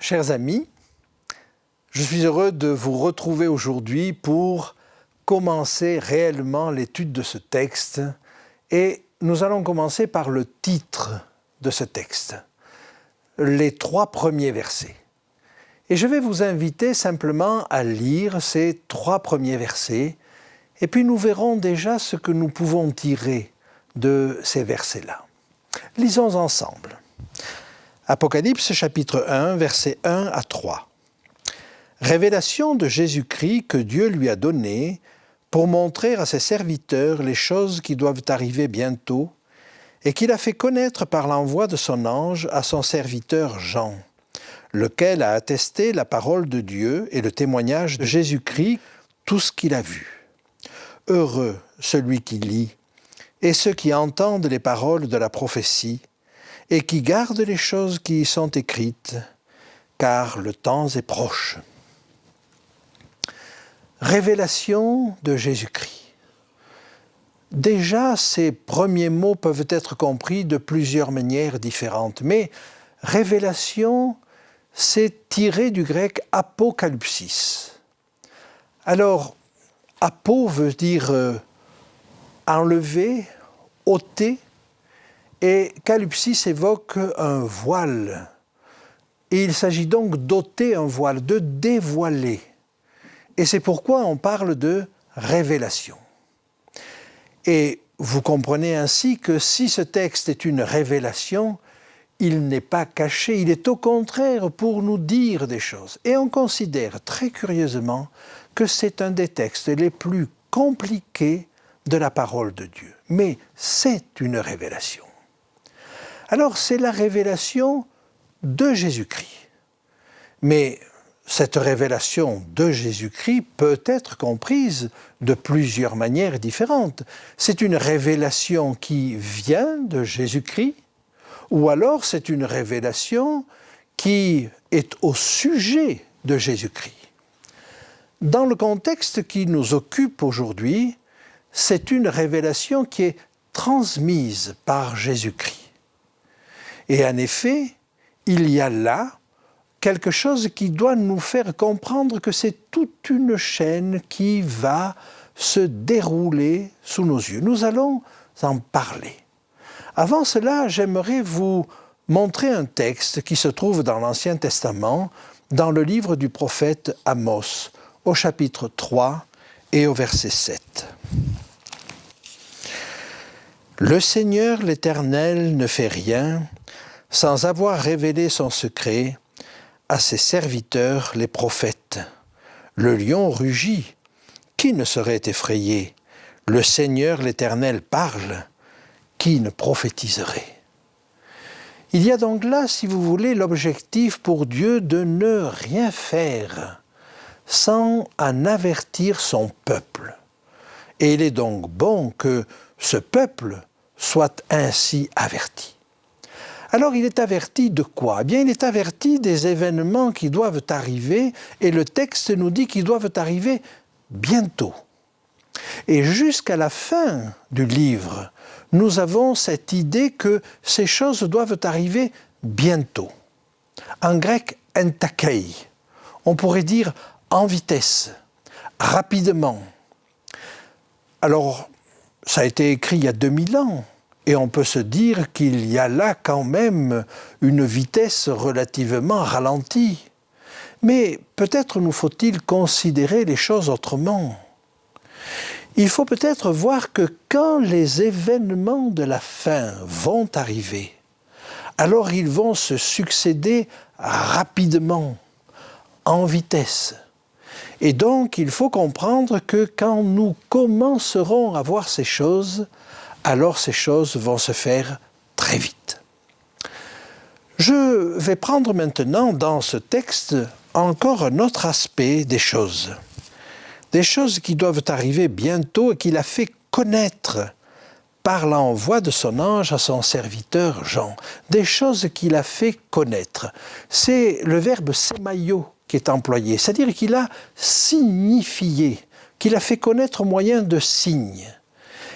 Chers amis, je suis heureux de vous retrouver aujourd'hui pour commencer réellement l'étude de ce texte et nous allons commencer par le titre de ce texte, les 3 premiers versets. Et je vais vous inviter simplement à lire ces 3 premiers versets et puis nous verrons déjà ce que nous pouvons tirer de ces versets-là. Lisons ensemble. Apocalypse chapitre 1, versets 1 à 3. Révélation de Jésus-Christ que Dieu lui a donnée pour montrer à ses serviteurs les choses qui doivent arriver bientôt et qu'il a fait connaître par l'envoi de son ange à son serviteur Jean, lequel a attesté la parole de Dieu et le témoignage de Jésus-Christ, tout ce qu'il a vu. Heureux celui qui lit et ceux qui entendent les paroles de la prophétie et qui gardent les choses qui y sont écrites, car le temps est proche. Révélation de Jésus-Christ. Déjà, ces premiers mots peuvent être compris de plusieurs manières différentes, mais révélation, c'est tiré du grec apokalypsis. Alors, apo veut dire enlever, ôter, et kalypsis évoque un voile. Et il s'agit donc d'ôter un voile, de dévoiler. Et c'est pourquoi on parle de révélation. Et vous comprenez ainsi que si ce texte est une révélation, il n'est pas caché, il est au contraire pour nous dire des choses. Et on considère très curieusement que c'est un des textes les plus compliqués de la parole de Dieu. Mais c'est une révélation. Alors, c'est la révélation de Jésus-Christ. Mais cette révélation de Jésus-Christ peut être comprise de plusieurs manières différentes. C'est une révélation qui vient de Jésus-Christ, ou alors c'est une révélation qui est au sujet de Jésus-Christ. Dans le contexte qui nous occupe aujourd'hui, c'est une révélation qui est transmise par Jésus-Christ. Et en effet, il y a là quelque chose qui doit nous faire comprendre que c'est toute une chaîne qui va se dérouler sous nos yeux. Nous allons en parler. Avant cela, j'aimerais vous montrer un texte qui se trouve dans l'Ancien Testament, dans le livre du prophète Amos, au chapitre 3 et au verset 7. Le Seigneur l'Éternel ne fait rien sans avoir révélé son secret à ses serviteurs les prophètes. Le lion rugit, qui ne serait effrayé? Le Seigneur l'Éternel parle, qui ne prophétiserait? Il y a donc là, si vous voulez, l'objectif pour Dieu de ne rien faire sans en avertir son peuple. Et il est donc bon que ce peuple soit ainsi averti. Alors il est averti de quoi? Eh bien, il est averti des événements qui doivent arriver, et le texte nous dit qu'ils doivent arriver bientôt. Et jusqu'à la fin du livre, nous avons cette idée que ces choses doivent arriver bientôt. En grec, entakei, on pourrait dire en vitesse, rapidement. Alors, ça a été écrit il y a 2000 ans. Et on peut se dire qu'il y a là quand même une vitesse relativement ralentie. Mais peut-être nous faut-il considérer les choses autrement. Il faut peut-être voir que quand les événements de la fin vont arriver, alors ils vont se succéder rapidement, en vitesse. Et donc il faut comprendre que quand nous commencerons à voir ces choses, alors ces choses vont se faire très vite. Je vais prendre maintenant dans ce texte encore un autre aspect des choses qui doivent arriver bientôt et qu'il a fait connaître par l'envoi de son ange à son serviteur Jean. Des choses qu'il a fait connaître. C'est le verbe sémaio qui est employé, c'est-à-dire qu'il a signifié, qu'il a fait connaître au moyen de signes.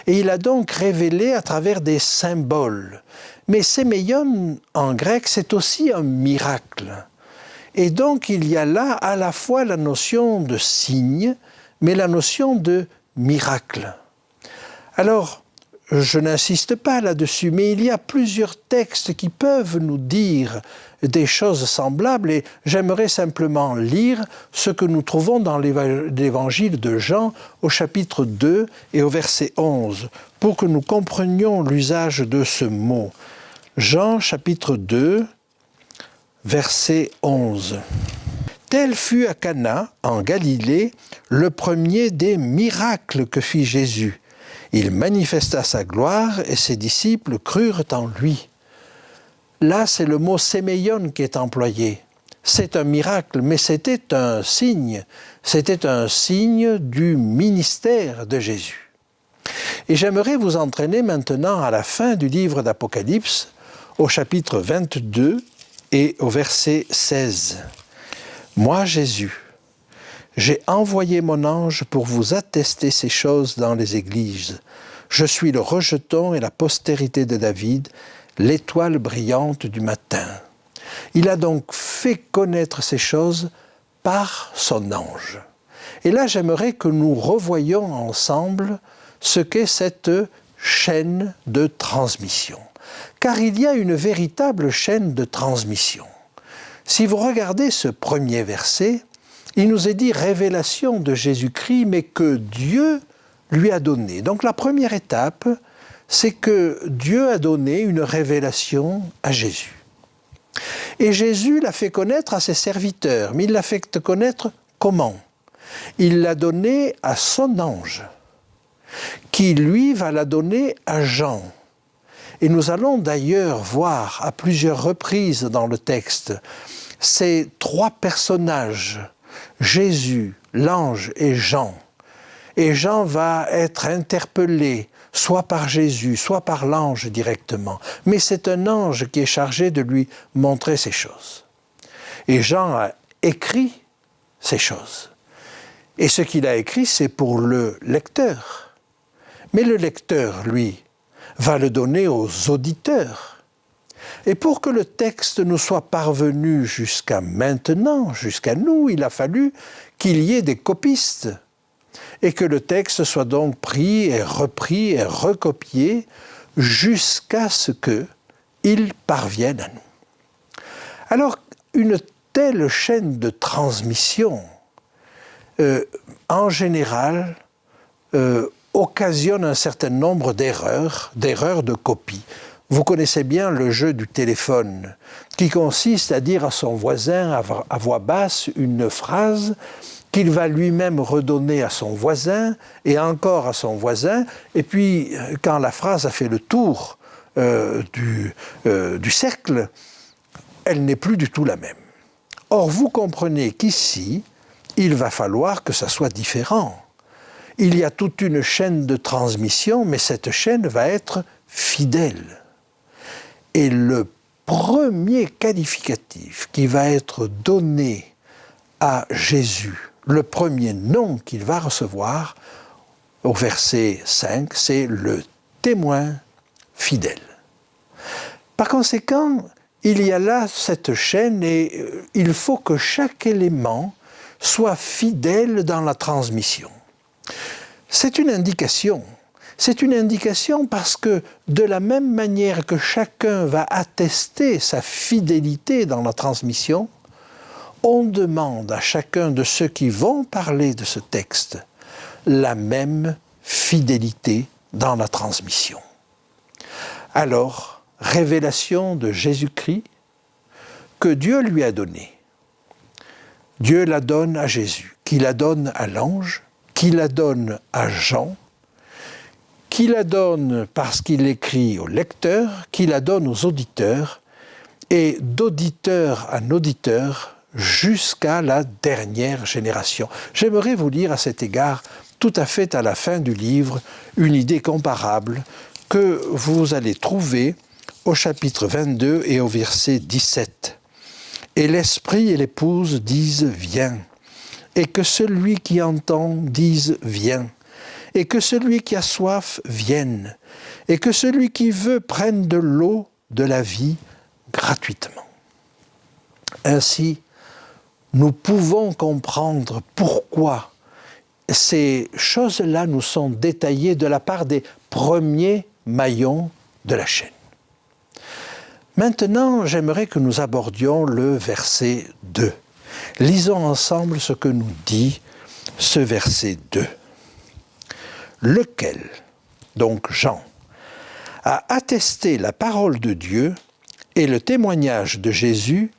Et il a donc révélé à travers des symboles. Mais sémeion, en grec, c'est aussi un miracle. Et donc il y a là à la fois la notion de signe, mais la notion de miracle. Alors, je n'insiste pas là-dessus, mais il y a plusieurs textes qui peuvent nous dire des choses semblables et j'aimerais simplement lire ce que nous trouvons dans l'évangile de Jean au chapitre 2 et au verset 11 pour que nous comprenions l'usage de ce mot. Jean chapitre 2, verset 11. Tel fut à Cana, en Galilée, le premier des miracles que fit Jésus. Il manifesta sa gloire et ses disciples crurent en lui. Là, c'est le mot sémeion qui est employé. C'est un miracle, mais c'était un signe. C'était un signe du ministère de Jésus. Et j'aimerais vous entraîner maintenant à la fin du livre d'Apocalypse, au chapitre 22 et au verset 16. Moi, Jésus, j'ai envoyé mon ange pour vous attester ces choses dans les églises. Je suis le rejeton et la postérité de David, l'étoile brillante du matin. Il a donc fait connaître ces choses par son ange. Et là, j'aimerais que nous revoyions ensemble ce qu'est cette chaîne de transmission. Car il y a une véritable chaîne de transmission. Si vous regardez ce premier verset, il nous est dit révélation de Jésus-Christ, mais que Dieu lui a donné. Donc la première étape, c'est que Dieu a donné une révélation à Jésus. Et Jésus l'a fait connaître à ses serviteurs, mais il l'a fait connaître comment? Il l'a donné à son ange, qui lui va la donner à Jean. Et nous allons d'ailleurs voir à plusieurs reprises dans le texte ces trois personnages, Jésus, l'ange et Jean. Et Jean va être interpellé, soit par Jésus, soit par l'ange directement. Mais c'est un ange qui est chargé de lui montrer ces choses. Et Jean a écrit ces choses. Et ce qu'il a écrit, c'est pour le lecteur. Mais le lecteur, lui, va le donner aux auditeurs. Et pour que le texte nous soit parvenu jusqu'à maintenant, jusqu'à nous, il a fallu qu'il y ait des copistes et que le texte soit donc pris et recopié jusqu'à ce qu'il parvienne à nous. Alors, une telle chaîne de transmission, en général, occasionne un certain nombre d'erreurs de copie. Vous connaissez bien le jeu du téléphone, qui consiste à dire à son voisin à voix basse une phrase qu'il va lui-même redonner à son voisin et encore à son voisin, et puis quand la phrase a fait le tour du cercle, elle n'est plus du tout la même. Or, vous comprenez qu'ici, il va falloir que ça soit différent. Il y a toute une chaîne de transmission, mais cette chaîne va être fidèle. Et le premier qualificatif qui va être donné à Jésus, le premier nom qu'il va recevoir, au verset 5, c'est le témoin fidèle. Par conséquent, il y a là cette chaîne et il faut que chaque élément soit fidèle dans la transmission. C'est une indication. C'est une indication parce que de la même manière que chacun va attester sa fidélité dans la transmission, on demande à chacun de ceux qui vont parler de ce texte la même fidélité dans la transmission. Alors, révélation de Jésus-Christ que Dieu lui a donnée. Dieu la donne à Jésus, qui la donne à l'ange, qui la donne à Jean, qui la donne parce qu'il l'écrit aux lecteurs, qui la donne aux auditeurs, et d'auditeur en auditeur jusqu'à la dernière génération. J'aimerais vous lire à cet égard, tout à fait à la fin du livre, une idée comparable que vous allez trouver au chapitre 22 et au verset 17. « Et l'esprit et l'épouse disent « Viens », et que celui qui entend dise « Viens », et que celui qui a soif vienne, et que celui qui veut prenne de l'eau de la vie gratuitement. » Ainsi, nous pouvons comprendre pourquoi ces choses-là nous sont détaillées de la part des premiers maillons de la chaîne. Maintenant, j'aimerais que nous abordions le verset 2. Lisons ensemble ce que nous dit ce verset 2. Lequel, donc Jean, a attesté la parole de Dieu et le témoignage de Jésus,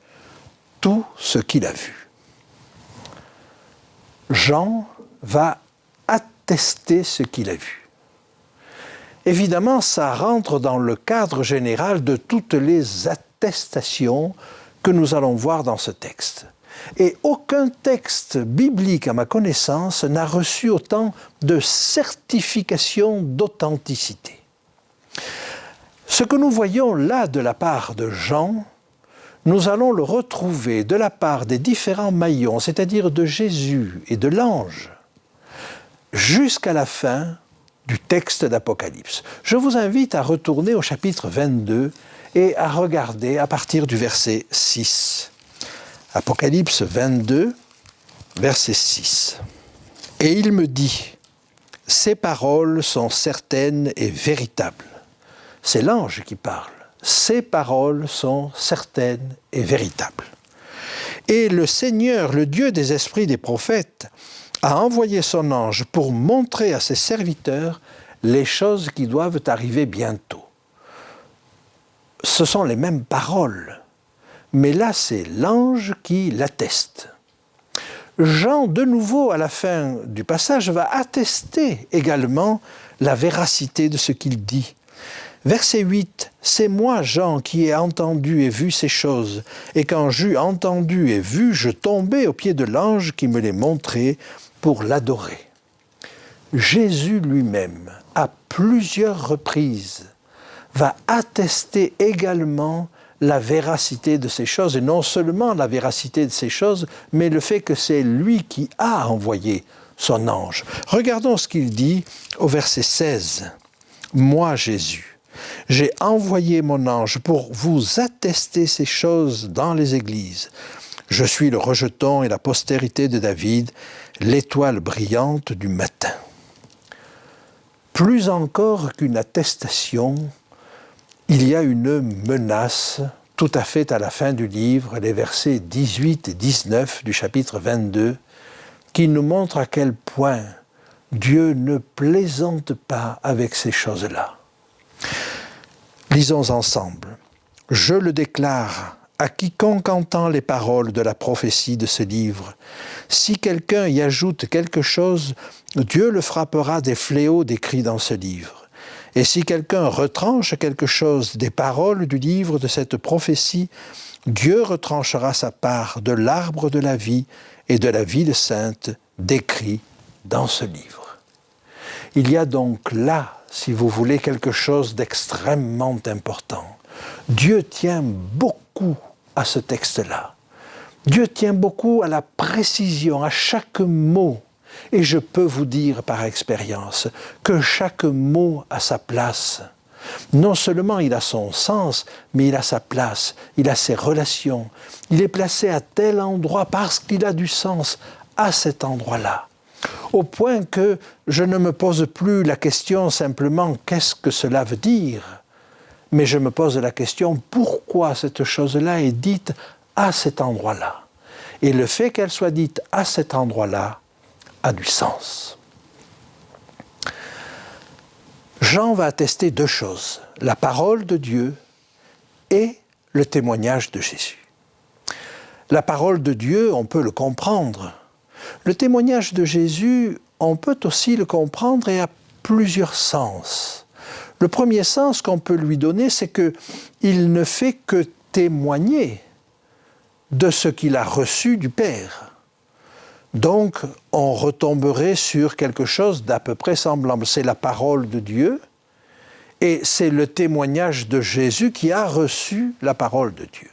tout ce qu'il a vu. Jean va attester ce qu'il a vu. Évidemment, ça rentre dans le cadre général de toutes les attestations que nous allons voir dans ce texte. Et aucun texte biblique, à ma connaissance, n'a reçu autant de certification d'authenticité. Ce que nous voyons là de la part de Jean, nous allons le retrouver de la part des différents maillons, c'est-à-dire de Jésus et de l'ange, jusqu'à la fin du texte d'Apocalypse. Je vous invite à retourner au chapitre 22 et à regarder à partir du verset 6. Apocalypse 22, verset 6. « Et il me dit, ces paroles sont certaines et véritables. » C'est l'ange qui parle. « Ces paroles sont certaines et véritables. » Et le Seigneur, le Dieu des esprits des prophètes, a envoyé son ange pour montrer à ses serviteurs les choses qui doivent arriver bientôt. Ce sont les mêmes paroles. Mais là, c'est l'ange qui l'atteste. Jean, de nouveau, à la fin du passage, va attester également la véracité de ce qu'il dit. Verset 8, « C'est moi, Jean, qui ai entendu et vu ces choses. Et quand j'eus entendu et vu, je tombai aux pieds de l'ange qui me les montrait pour l'adorer. » Jésus lui-même, à plusieurs reprises, va attester également la véracité de ces choses, et non seulement la véracité de ces choses, mais le fait que c'est lui qui a envoyé son ange. Regardons ce qu'il dit au verset 16. « Moi, Jésus, j'ai envoyé mon ange pour vous attester ces choses dans les églises. Je suis le rejeton et la postérité de David, l'étoile brillante du matin. » Plus encore qu'une attestation, il y a une menace tout à fait à la fin du livre, les versets 18 et 19 du chapitre 22, qui nous montrent à quel point Dieu ne plaisante pas avec ces choses-là. Lisons ensemble. « Je le déclare à quiconque entend les paroles de la prophétie de ce livre. Si quelqu'un y ajoute quelque chose, Dieu le frappera des fléaux décrits dans ce livre. Et si quelqu'un retranche quelque chose des paroles du livre de cette prophétie, Dieu retranchera sa part de l'arbre de la vie et de la vie sainte décrit dans ce livre. » Il y a donc là, si vous voulez, quelque chose d'extrêmement important. Dieu tient beaucoup à ce texte-là. Dieu tient beaucoup à la précision, à chaque mot. Et je peux vous dire par expérience que chaque mot a sa place. Non seulement il a son sens, mais il a sa place, il a ses relations. Il est placé à tel endroit parce qu'il a du sens à cet endroit-là. Au point que je ne me pose plus la question simplement « qu'est-ce que cela veut dire ?» mais je me pose la question « pourquoi cette chose-là est dite à cet endroit-là ?» Et le fait qu'elle soit dite à cet endroit-là a du sens. Jean va attester deux choses, la parole de Dieu et le témoignage de Jésus. La parole de Dieu, on peut le comprendre. Le témoignage de Jésus, on peut aussi le comprendre et à plusieurs sens. Le premier sens qu'on peut lui donner, c'est qu'il ne fait que témoigner de ce qu'il a reçu du Père. Donc, on retomberait sur quelque chose d'à peu près semblable. C'est la parole de Dieu et c'est le témoignage de Jésus qui a reçu la parole de Dieu.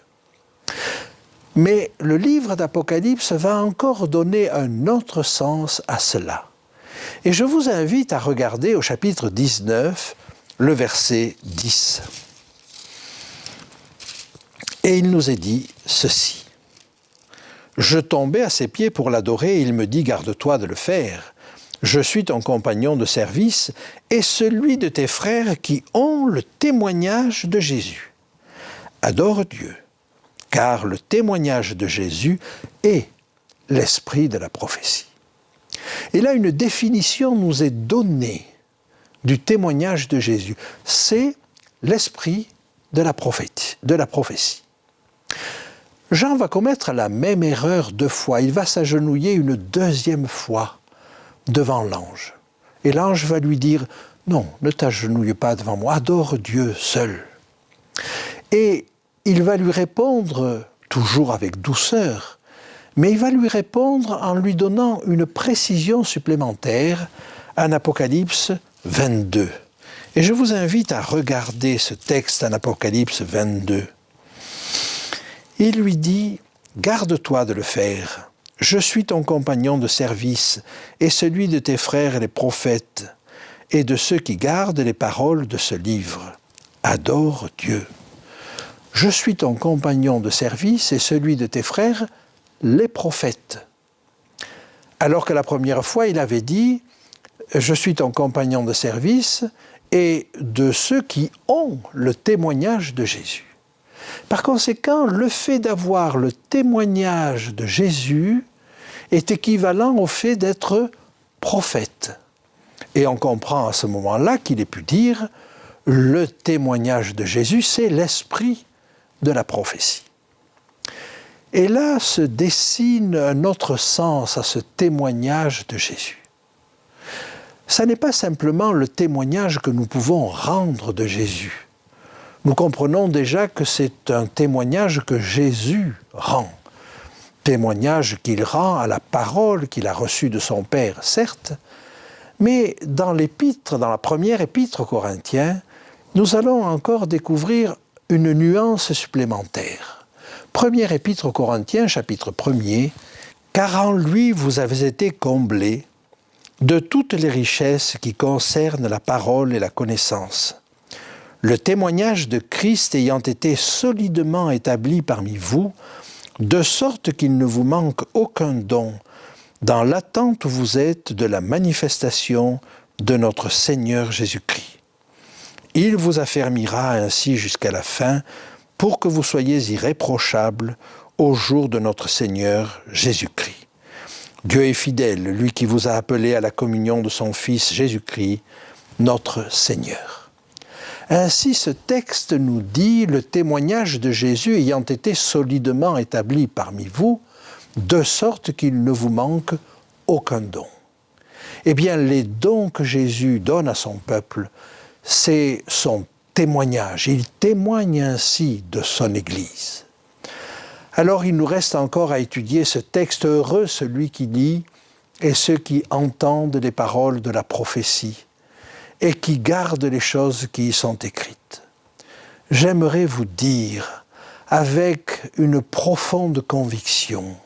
Mais le livre d'Apocalypse va encore donner un autre sens à cela. Et je vous invite à regarder au chapitre 19, le verset 10. Et il nous est dit ceci. Je tombais à ses pieds pour l'adorer et il me dit « Garde-toi de le faire. Je suis ton compagnon de service et celui de tes frères qui ont le témoignage de Jésus. Adore Dieu, car le témoignage de Jésus est l'esprit de la prophétie. » Et là, une définition nous est donnée du témoignage de Jésus. C'est l'esprit de la prophétie. Jean va commettre la même erreur 2 fois. Il va s'agenouiller une 2e fois devant l'ange. Et l'ange va lui dire « Non, ne t'agenouille pas devant moi, adore Dieu seul. » Et il va lui répondre, toujours avec douceur, mais il va lui répondre en lui donnant une précision supplémentaire en Apocalypse 22. Et je vous invite à regarder ce texte en Apocalypse 22. Il lui dit « Garde-toi de le faire. Je suis ton compagnon de service et celui de tes frères les prophètes et de ceux qui gardent les paroles de ce livre. Adore Dieu. Je suis ton compagnon de service et celui de tes frères les prophètes. » Alors que la première fois, il avait dit « Je suis ton compagnon de service et de ceux qui ont le témoignage de Jésus. » Par conséquent, le fait d'avoir le témoignage de Jésus est équivalent au fait d'être prophète. Et on comprend à ce moment-là qu'il ait pu dire « Le témoignage de Jésus, c'est l'esprit de la prophétie. » Et là se dessine un autre sens à ce témoignage de Jésus. Ce n'est pas simplement le témoignage que nous pouvons rendre de Jésus. Nous comprenons déjà que c'est un témoignage que Jésus rend. Témoignage qu'il rend à la parole qu'il a reçue de son Père, certes, mais dans l'épître, dans la première épître aux Corinthiens, nous allons encore découvrir une nuance supplémentaire. Première épître aux Corinthiens, chapitre 1er, « Car en lui vous avez été comblés de toutes les richesses qui concernent la parole et la connaissance. Le témoignage de Christ ayant été solidement établi parmi vous, de sorte qu'il ne vous manque aucun don, dans l'attente où vous êtes de la manifestation de notre Seigneur Jésus-Christ. Il vous affermira ainsi jusqu'à la fin, pour que vous soyez irréprochables au jour de notre Seigneur Jésus-Christ. Dieu est fidèle, lui qui vous a appelé à la communion de son Fils Jésus-Christ, notre Seigneur. » Ainsi, ce texte nous dit le témoignage de Jésus ayant été solidement établi parmi vous, de sorte qu'il ne vous manque aucun don. Eh bien, les dons que Jésus donne à son peuple, c'est son témoignage. Il témoigne ainsi de son Église. Alors, il nous reste encore à étudier ce texte. Heureux celui qui lit et ceux qui entendent les paroles de la prophétie et qui gardent les choses qui y sont écrites. J'aimerais vous dire, avec une profonde conviction,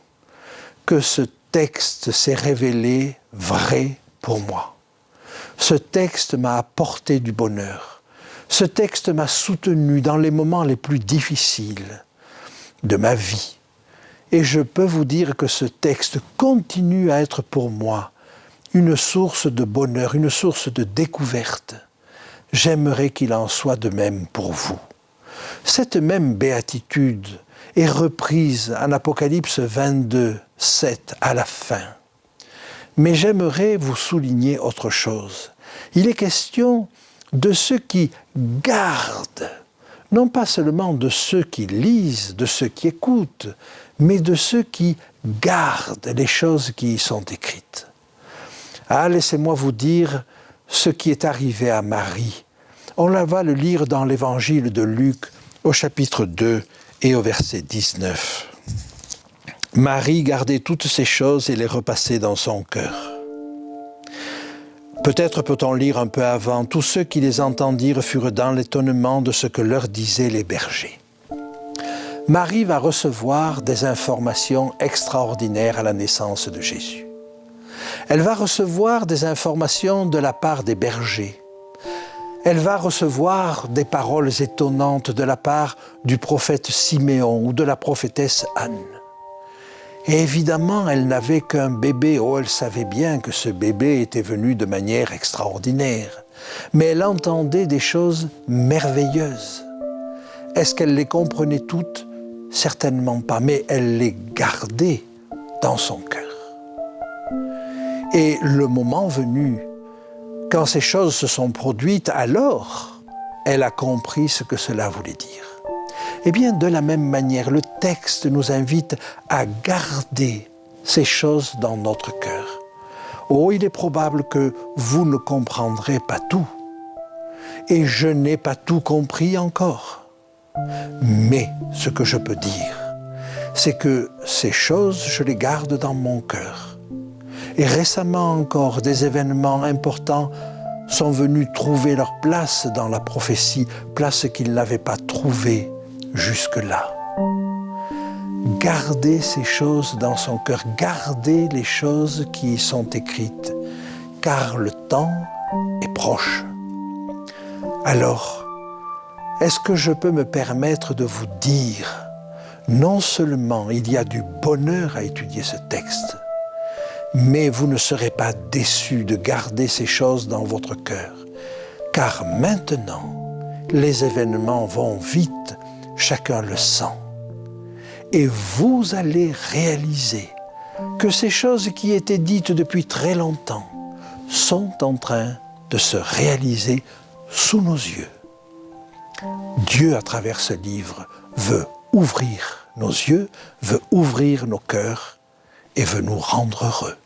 que ce texte s'est révélé vrai pour moi. Ce texte m'a apporté du bonheur. Ce texte m'a soutenu dans les moments les plus difficiles de ma vie. Et je peux vous dire que ce texte continue à être pour moi une source de bonheur, une source de découverte. J'aimerais qu'il en soit de même pour vous. Cette même béatitude est reprise en Apocalypse 22, 7, à la fin. Mais j'aimerais vous souligner autre chose. Il est question de ceux qui gardent, non pas seulement de ceux qui lisent, de ceux qui écoutent, mais de ceux qui gardent les choses qui y sont écrites. Ah, laissez-moi vous dire, ce qui est arrivé à Marie. On va le lire dans l'évangile de Luc au chapitre 2 et au verset 19. Marie gardait toutes ces choses et les repassait dans son cœur. Peut-être peut-on lire un peu avant, tous ceux qui les entendirent furent dans l'étonnement de ce que leur disaient les bergers. Marie va recevoir des informations extraordinaires à la naissance de Jésus. Elle va recevoir des informations de la part des bergers. Elle va recevoir des paroles étonnantes de la part du prophète Siméon ou de la prophétesse Anne. Et évidemment, elle n'avait qu'un bébé. Oh, elle savait bien que ce bébé était venu de manière extraordinaire. Mais elle entendait des choses merveilleuses. Est-ce qu'elle les comprenait toutes? Certainement pas, mais elle les gardait dans son cœur. Et le moment venu, quand ces choses se sont produites, alors elle a compris ce que cela voulait dire. Eh bien, de la même manière, le texte nous invite à garder ces choses dans notre cœur. Oh, il est probable que vous ne comprendrez pas tout. Et je n'ai pas tout compris encore. Mais ce que je peux dire, c'est que ces choses, je les garde dans mon cœur. Et récemment encore, des événements importants sont venus trouver leur place dans la prophétie, place qu'ils n'avaient pas trouvée jusque-là. Gardez ces choses dans son cœur, gardez les choses qui y sont écrites, car le temps est proche. Alors, est-ce que je peux me permettre de vous dire, non seulement il y a du bonheur à étudier ce texte, mais vous ne serez pas déçus de garder ces choses dans votre cœur, car maintenant, les événements vont vite, chacun le sent. Et vous allez réaliser que ces choses qui étaient dites depuis très longtemps sont en train de se réaliser sous nos yeux. Dieu, à travers ce livre, veut ouvrir nos yeux, veut ouvrir nos cœurs et veut nous rendre heureux.